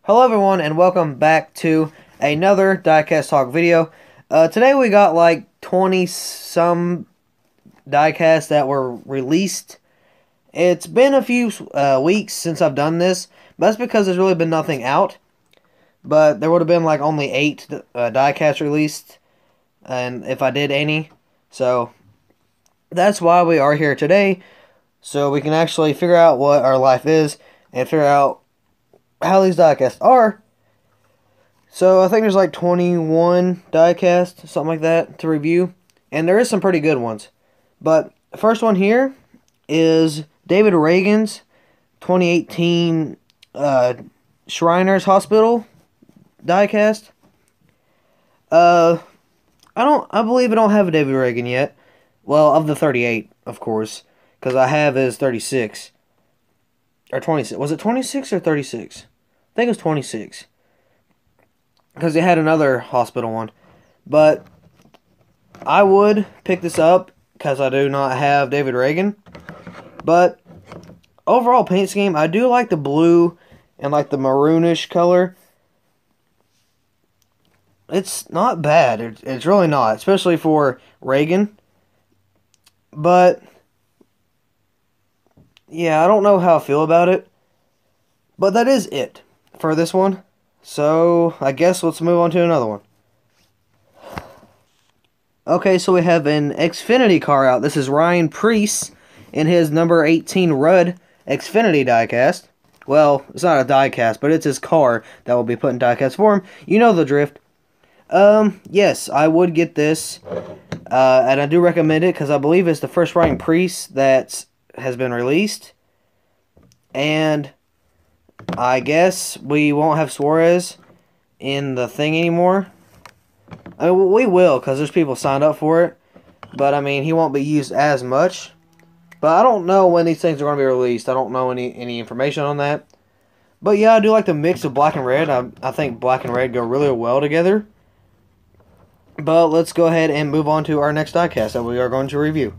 Hello everyone and welcome back to another Diecast Talk video. Today we got like 20 some diecasts that were released. It's been a few weeks since I've done this, but that's because there's really been nothing out. But there would have been like only 8 diecasts released, and if I did any. So that's why we are here today, so we can actually figure out what our life is and figure out how these diecasts are. So I think there's like 21 diecasts, something like that, to review, and there is some pretty good ones. But the first one here is David Reagan's 2018 Shriners Hospital diecast. I believe I don't have a David Reagan yet. Well, of the 38, of course, because I have his 36 or 26. Was it 26 or 36? I think it was 26. Because they had another hospital one. But I would pick this up because I do not have David Reagan. But overall paint scheme, I do like the blue and like the maroonish color. It's not bad. It's really not, especially for Reagan. But yeah, I don't know how I feel about it. But that is it for this one. So I guess let's move on to another one. Okay, so we have an Xfinity car out. This is Ryan Preece in his number 18 Rudd Xfinity diecast. Well, it's not a diecast, but it's his car that will be put in diecast form. You know the drift. Yes, I would get this. And I do recommend it because I believe it's the first Ryan Preece that has been released. And I guess we won't have Suarez in the thing anymore. I mean, we will because there's people signed up for it. But, I mean, he won't be used as much. But I don't know when these things are going to be released. I don't know any information on that. But, yeah, I do like the mix of black and red. I think black and red go really well together. But let's go ahead and move on to our next diecast that we are going to review.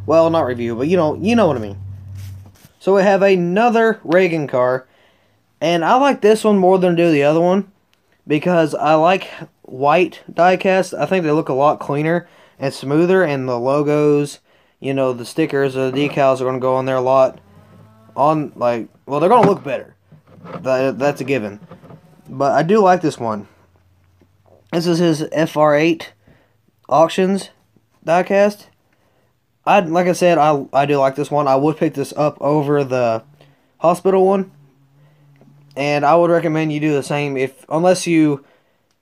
Well, not review, but you know what I mean. So we have another Reagan car. And I like this one more than I do the other one. Because I like white diecast. I think they look a lot cleaner and smoother. And the logos, you know, the stickers, the decals are going to go on there a lot. Well, they're going to look better. That's a given. But I do like this one. This is his FR8 Auctions diecast. Like I said, I do like this one. I would pick this up over the hospital one. And I would recommend you do the same unless you...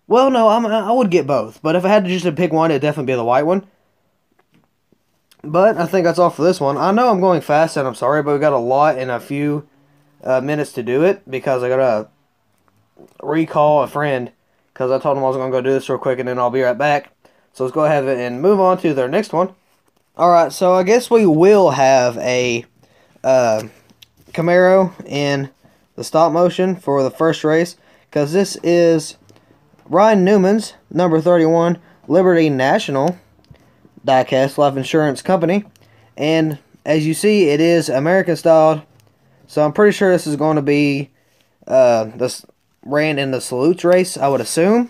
Well, no, I would get both. But if I had to just pick one, it'd definitely be the white one. But I think that's all for this one. I know I'm going fast and I'm sorry, but we got a lot in a few minutes to do it. Because I got to recall a friend. Because I told him I was going to go do this real quick and then I'll be right back. So let's go ahead and move on to their next one. Alright, so I guess we will have a Camaro in the stop motion for the first race. Because this is Ryan Newman's number 31 Liberty National diecast life insurance company. And as you see, it is American styled. So I'm pretty sure this is going to be this ran in the salutes race, I would assume.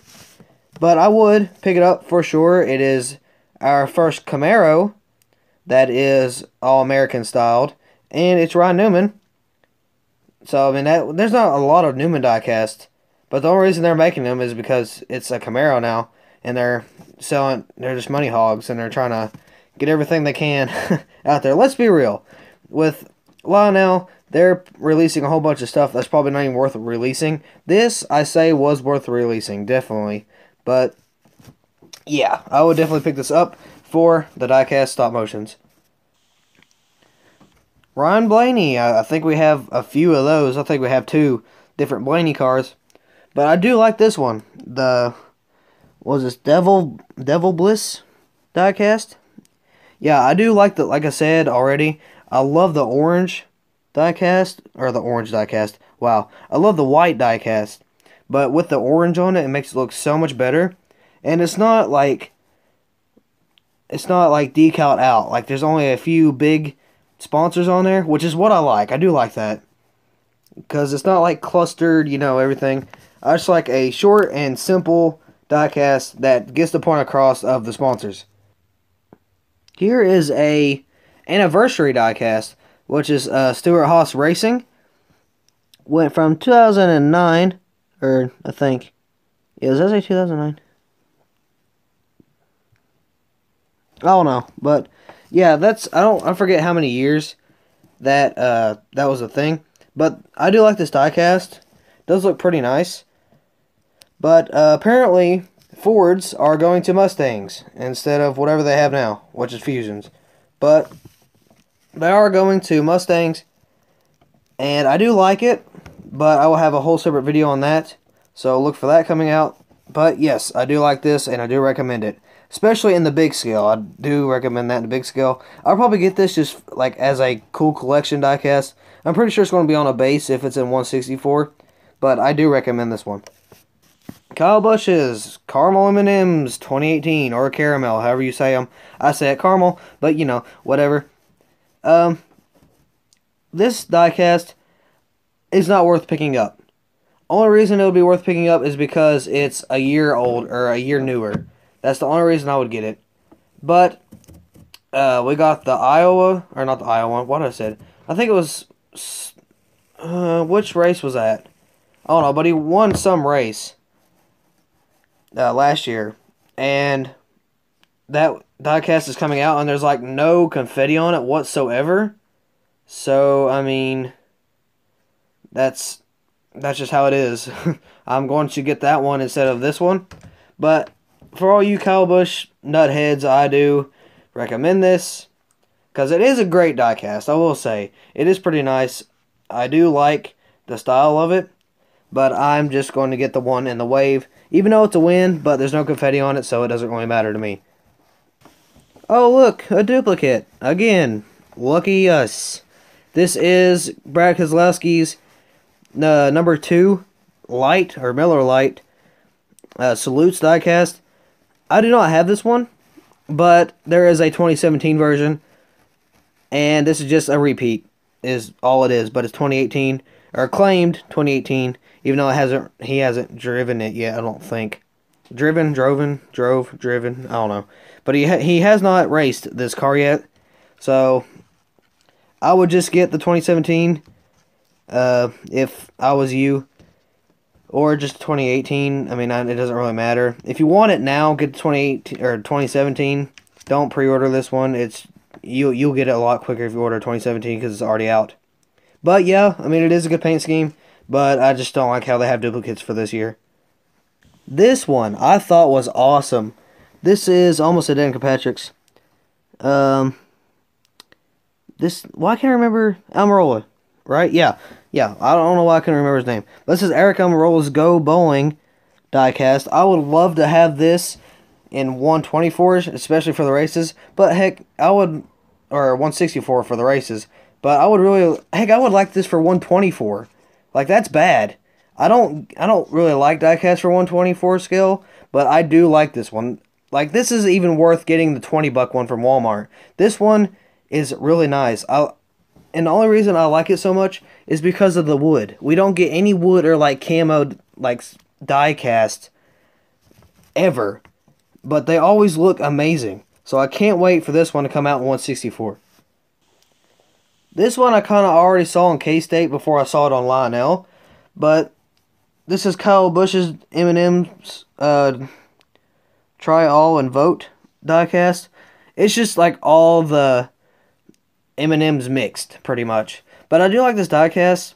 But I would pick it up for sure. It is our first Camaro that is all American styled. And it's Ryan Newman. So, I mean, there's not a lot of Newman diecast. But the only reason they're making them is because it's a Camaro now. And they're just money hogs. And they're trying to get everything they can out there. Let's be real. With Lionel, they're releasing a whole bunch of stuff that's probably not even worth releasing. This, I say, was worth releasing, definitely. But, yeah, I would definitely pick this up for the diecast stop motions. Ryan Blaney, I think we have a few of those. I think we have 2 different Blaney cars. But I do like this one. Was this Devil Bliss diecast? Yeah, I do like like I said already, I love the orange diecast, or the orange diecast. Wow, I love the white diecast, but with the orange on it, it makes it look so much better. And it's not like decaled out. Like there's only a few big sponsors on there, which is what I like. I do like that. because it's not like clustered, you know, everything. I just like a short and simple diecast that gets the point across of the sponsors. Here is a anniversary diecast, which is Stewart-Haas Racing. Went from 2009, or I think, yeah, does that say 2009? I don't know, but yeah, I forget how many years that that was a thing, but I do like this diecast. It does look pretty nice, but apparently Fords are going to Mustangs instead of whatever they have now, which is Fusions. But they are going to Mustangs, and I do like it, but I will have a whole separate video on that, so look for that coming out. But yes, I do like this, and I do recommend it, especially in the big scale. I do recommend that in the big scale. I'll probably get this just like as a cool collection diecast. I'm pretty sure it's going to be on a base if it's in 164, but I do recommend this one. Kyle Busch's Caramel M&M's 2018, or Caramel, however you say them. I say it caramel, but you know, whatever. This diecast is not worth picking up. Only reason it would be worth picking up is because it's a year old, or a year newer. That's the only reason I would get it. But we got the Iowa, or not the Iowa, what I said. I think it was, which race was that? I don't know, but he won some race last year. And that diecast is coming out, and there's like no confetti on it whatsoever. So, I mean, that's just how it is. I'm going to get that one instead of this one. But for all you Kyle Busch nutheads, I do recommend this, because it is a great diecast, I will say. It is pretty nice. I do like the style of it, but I'm just going to get the one in the wave, even though it's a win, but there's no confetti on it, so it doesn't really matter to me. Oh, look, a duplicate. Again, lucky us. This is Brad Keselowski's number 2 Light, or Miller Lite, Salutes diecast. I do not have this one, but there is a 2017 version, and this is just a repeat, is all it is, but it's 2018, or claimed 2018, even though he hasn't driven it yet, I don't think. Drove, driven, I don't know. But he has not raced this car yet, so I would just get the 2017 if I was you, or just 2018. I mean, it doesn't really matter. If you want it now, get the 2018 or 2017. Don't pre-order this one. You'll get it a lot quicker if you order 2017 because it's already out. But yeah, I mean, it is a good paint scheme, but I just don't like how they have duplicates for this year. This one I thought was awesome. This is almost a Danica Patrick's. Why can't I remember Almirola, right? Yeah. I don't know why I couldn't remember his name. This is Eric Almirola's Go Bowling diecast. I would love to have this in 124s, especially for the races. But heck, or 164 for the races. But I would like this for 124. Like, that's bad. I don't really like diecast for 124 scale, but I do like this one. Like, this is even worth getting the $20 one from Walmart. This one is really nice. And the only reason I like it so much is because of the wood. We don't get any wood or like camo like diecast ever, but they always look amazing. So I can't wait for this one to come out in 164. This one I kind of already saw in K-State before I saw it on Lionel, but this is Kyle Busch's M&M's Try All and Vote diecast. It's just like all the M&M's mixed, pretty much. But I do like this diecast,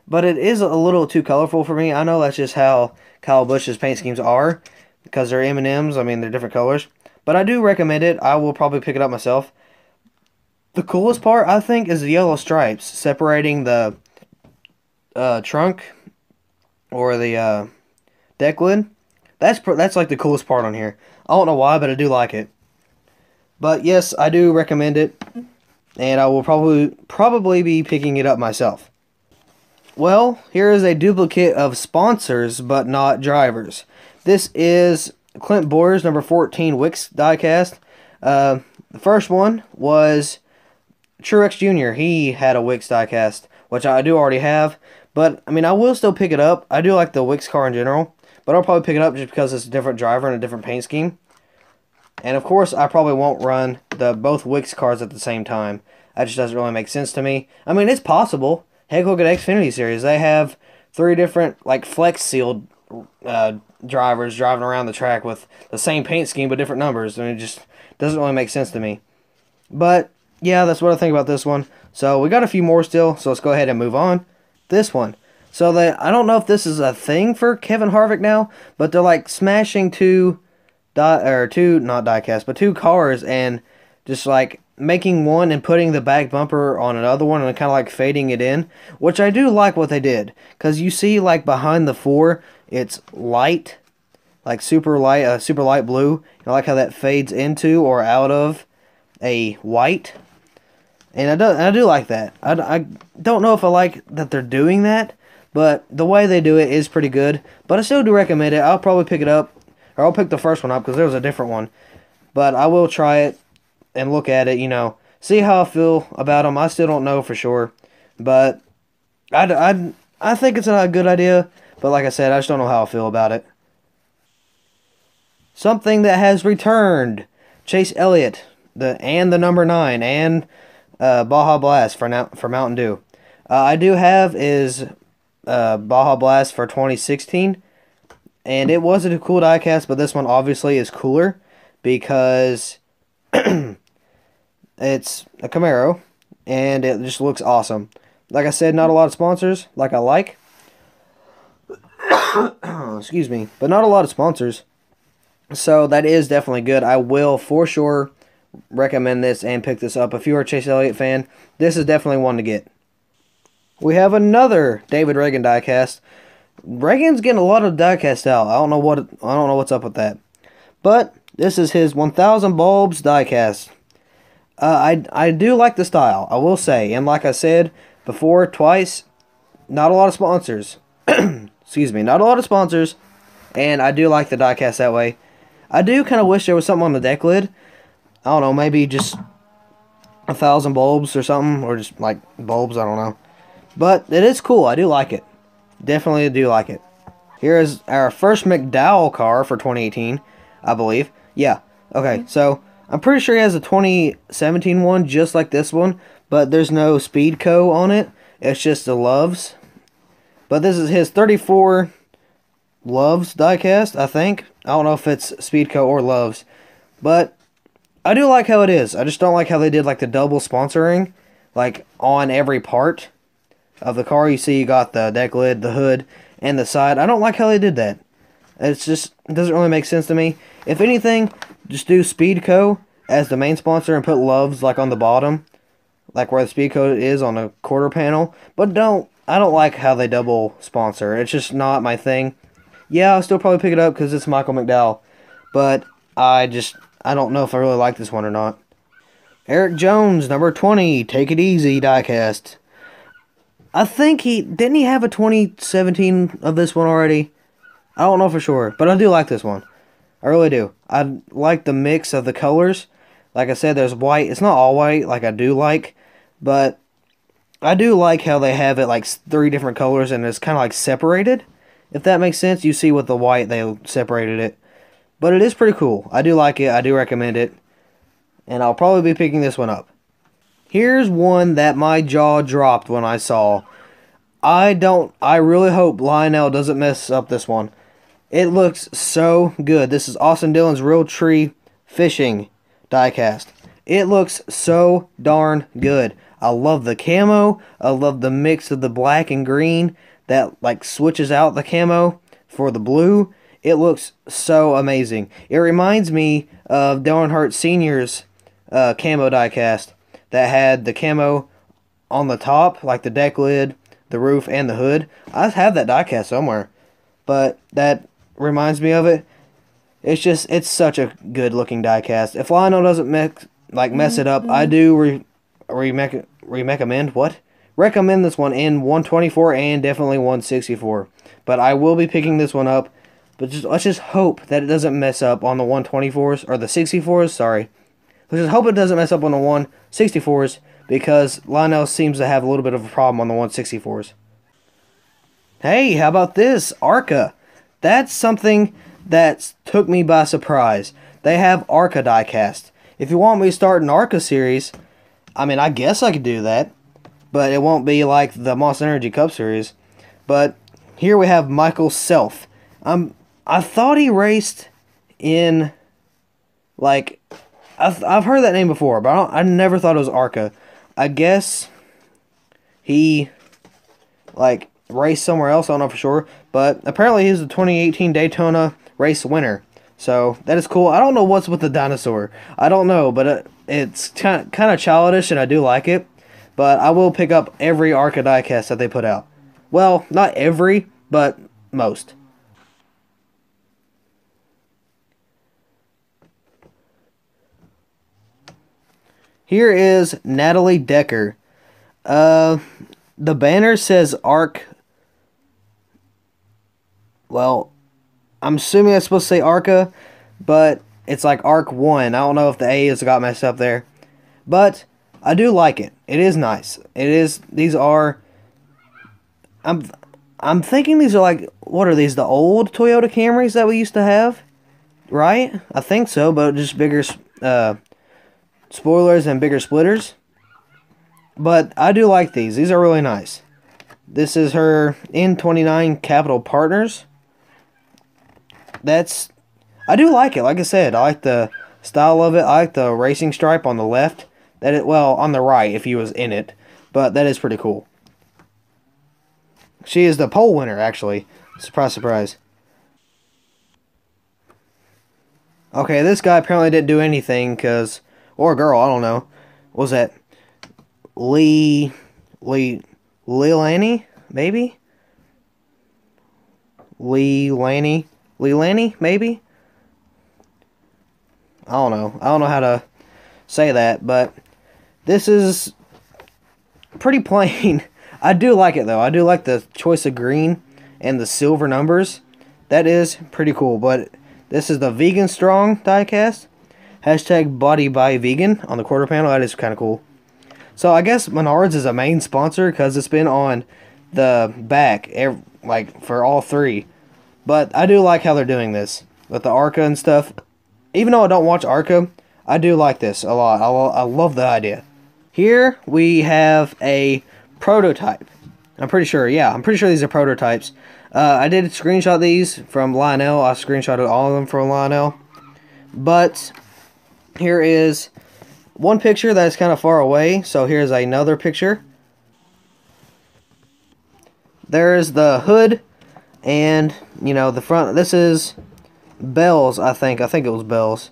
but it is a little too colorful for me. I know that's just how Kyle Busch's paint schemes are, because they're M&M's. I mean, they're different colors. But I do recommend it. I will probably pick it up myself. The coolest part, I think, is the yellow stripes separating the trunk or the deck lid. That's like the coolest part on here. I don't know why, but I do like it. But yes, I do recommend it, and I will probably be picking it up myself. Well, here is a duplicate of sponsors, but not drivers. This is Clint Boyer's number 14 Wix diecast. The first one was Truex Jr. He had a Wix diecast, which I do already have, But, I mean, I will still pick it up. I do like the Wix car in general. But I'll probably pick it up just because it's a different driver and a different paint scheme. And, of course, I probably won't run both Wix cars at the same time. That just doesn't really make sense to me. I mean, it's possible. Heck, look at Xfinity Series. They have 3 different, like, flex sealed drivers driving around the track with the same paint scheme but different numbers. I mean, it just doesn't really make sense to me. But, yeah, that's what I think about this one. So, we got a few more still, so let's go ahead and move on. This one. So, I don't know if this is a thing for Kevin Harvick now, but they're, like, smashing two cars and just, like, making one and putting the back bumper on another one and kind of, like, fading it in, which I do like what they did. Because you see, like, behind the 4, it's light, like, super light blue. I like how that fades into or out of a white. And I do like that. I don't know if I like that they're doing that, but the way they do it is pretty good. But I still do recommend it. I'll probably pick it up, or I'll pick the first one up because there was a different one. But I will try it and look at it, see how I feel about them. I still don't know for sure, but I think it's a good idea. But like I said, I just don't know how I feel about it. Something that has returned: Chase Elliott, the number 9, and Baja Blast for Mountain Dew. I do have is Baja Blast for 2016, and it was a cool diecast, but this one obviously is cooler because it's a Camaro, and it just looks awesome. Like I said, not a lot of sponsors, like I like. Excuse me, but not a lot of sponsors. So that is definitely good. I will for sure recommend this and pick this up. If you're a Chase Elliott fan, this is definitely one to get. We have another David Ragan diecast. Ragan's getting a lot of diecast out. I don't know what's up with that. But this is his 1000 bulbs diecast. I do like the style, I will say. And like I said before twice, not a lot of sponsors. Excuse me, not a lot of sponsors. And I do like the diecast that way. I do kind of wish there was something on the deck lid. I don't know, maybe just 1000 bulbs or something. Or just like bulbs, I don't know. But it is cool, I do like it. Definitely do like it. Here is our first McDowell car for 2018, I believe. Yeah, okay, so I'm pretty sure he has a 2017 one just like this one, but there's no Speedco on it. It's just the Loves. But this is his 34 Loves diecast, I think. I don't know if it's Speedco or Loves. But I do like how it is. I just don't like how they did like the double sponsoring, like on every part of the car. You see you got the deck lid, the hood, and the side. I don't like how they did that. It doesn't really make sense to me. If anything, just do Speedco as the main sponsor and put Loves like on the bottom, like where the Speedco is on the quarter panel. But I don't like how they double sponsor. It's just not my thing. Yeah, I'll still probably pick it up because it's Michael McDowell. But I don't know if I really like this one or not. Eric Jones, number 20, Take It Easy diecast. I think didn't he have a 2017 of this one already? I don't know for sure, but I do like this one. I really do. I like the mix of the colors. Like I said, there's white. It's not all white like I do like, but I do like how they have it like 3 different colors and it's kind of like separated. If that makes sense, you see with the white they separated it. But it is pretty cool. I do like it. I do recommend it. And I'll probably be picking this one up. Here's one that my jaw dropped when I saw. I really hope Lionel doesn't mess up this one. It looks so good. This is Austin Dillon's Real Tree Fishing diecast. It looks so darn good. I love the camo. I love the mix of the black and green that like switches out the camo for the blue. It looks so amazing. It reminds me of Dale Earnhardt Sr.'s camo diecast that had the camo on the top, like the deck lid, the roof, and the hood. I have that diecast somewhere, but that reminds me of it. It's such a good looking diecast. If Lionel doesn't mess it up, I do recommend this one in 124 and definitely 164. But I will be picking this one up. But let's just hope that it doesn't mess up on the 124s or the 64s. Sorry, let's just hope it doesn't mess up on the 164s because Lionel seems to have a little bit of a problem on the 164s. Hey, how about this? Arca. That's something that took me by surprise. They have Arca diecast. If you want me to start an Arca series, I mean, I guess I could do that. But it won't be like the Monster Energy Cup series. But here we have Michael Self. I thought he raced in, like, I've heard that name before, but I never thought it was Arca. I guess he, like, raced somewhere else. I don't know for sure. But apparently he's the 2018 Daytona race winner. So that is cool. I don't know what's with the dinosaur. I don't know, but it's kind of childish, and I do like it. But I will pick up every Arca diecast that they put out. Well, not every, but most. Here is Natalie Decker. The banner says Arc. Well, I'm assuming that's supposed to say Arca, but it's like Arc 1. I don't know if the A has got messed up there. But I do like it. It is nice. It is. These are. I'm thinking these are like, what are these? The old Toyota Camrys that we used to have, right? I think so, but just bigger spoilers and bigger splitters. But I do like these. These are really nice. This is her N29 Capital Partners. I do like it. Like I said, I like the style of it. I like the racing stripe on the left. Well, on the right if he was in it. But that is pretty cool. She is the pole winner, actually. Surprise, surprise. Okay, this guy apparently didn't do anything, because... Or a girl, I don't know. What was that? Leilani? Maybe? Leilani? Maybe? I don't know. I don't know how to say that, but... This is pretty plain. I do like it, though. I do like the choice of green and the silver numbers. That is pretty cool, but this is the Vegan Strong diecast. Hashtag Body by Vegan on the quarter panel. That is kind of cool. So I guess Menards is a main sponsor because it's been on the back like for all three. But I do like how they're doing this with the Arca and stuff. Even though I don't watch Arca, I do like this a lot. I love the idea. Here we have a prototype. I'm pretty sure these are prototypes. I did screenshot these from Lionel. I screenshotted all of them from Lionel. But here is one picture that is kind of far away. So here's another picture. There's the hood and, you know, the front. This is Bell's, I think. I think it was Bell's.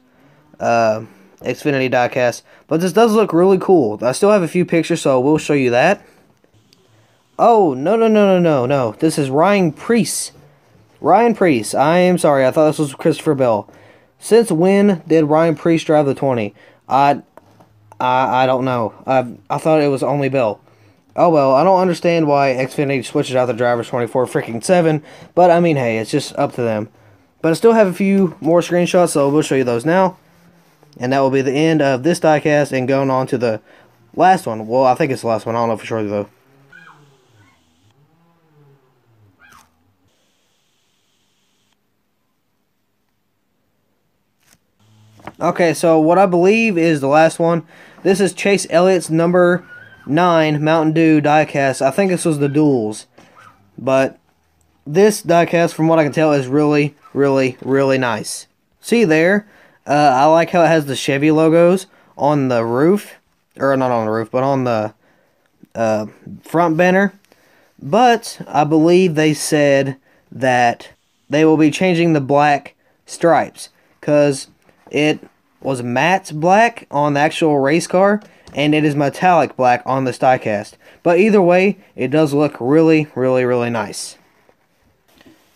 Xfinity diecast. But this does look really cool. I still have a few pictures, so we'll show you that. Oh, no. This is Ryan Preece. Ryan Preece. I am sorry. I thought this was Christopher Bell. Since when did Ryan Preece drive the 20? I don't know. I thought it was only Bell. Oh, well, I don't understand why Xfinity switches out the drivers 24/7. But, I mean, hey, it's just up to them. But I still have a few more screenshots, so we'll show you those now. And that will be the end of this diecast and going on to the last one. Well, I think it's the last one. I don't know for sure, though. Okay, so what I believe is the last one. This is Chase Elliott's number 9 Mountain Dew diecast. I think this was the duels. But this diecast, from what I can tell, is really, really, really nice. See there? I like how it has the Chevy logos on the roof. Or not on the roof, but on the front banner. But I believe they said that they will be changing the black stripes. Because it was matte black on the actual race car. And it is metallic black on this diecast. But either way, it does look really, really, really nice.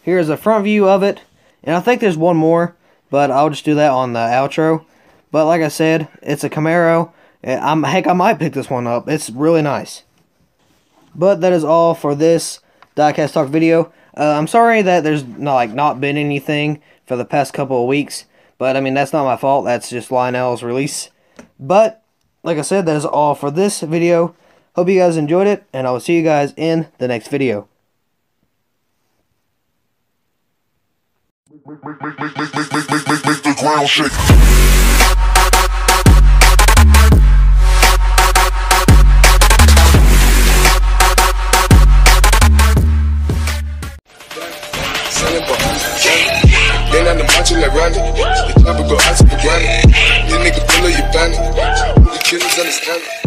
Here's a front view of it. And I think there's one more. But I'll just do that on the outro. But like I said, it's a Camaro. Heck, I might pick this one up. It's really nice. But that is all for this Diecast Talk video. I'm sorry that there's not been anything for the past couple of weeks. But, I mean, that's not my fault. That's just Lionel's release. But, like I said, that is all for this video. Hope you guys enjoyed it. And I will see you guys in the next video. Make the ground shake. Then on the macho like Randy, the chopper go out to the granny. This nigga pull up your bandit. The killers understand it.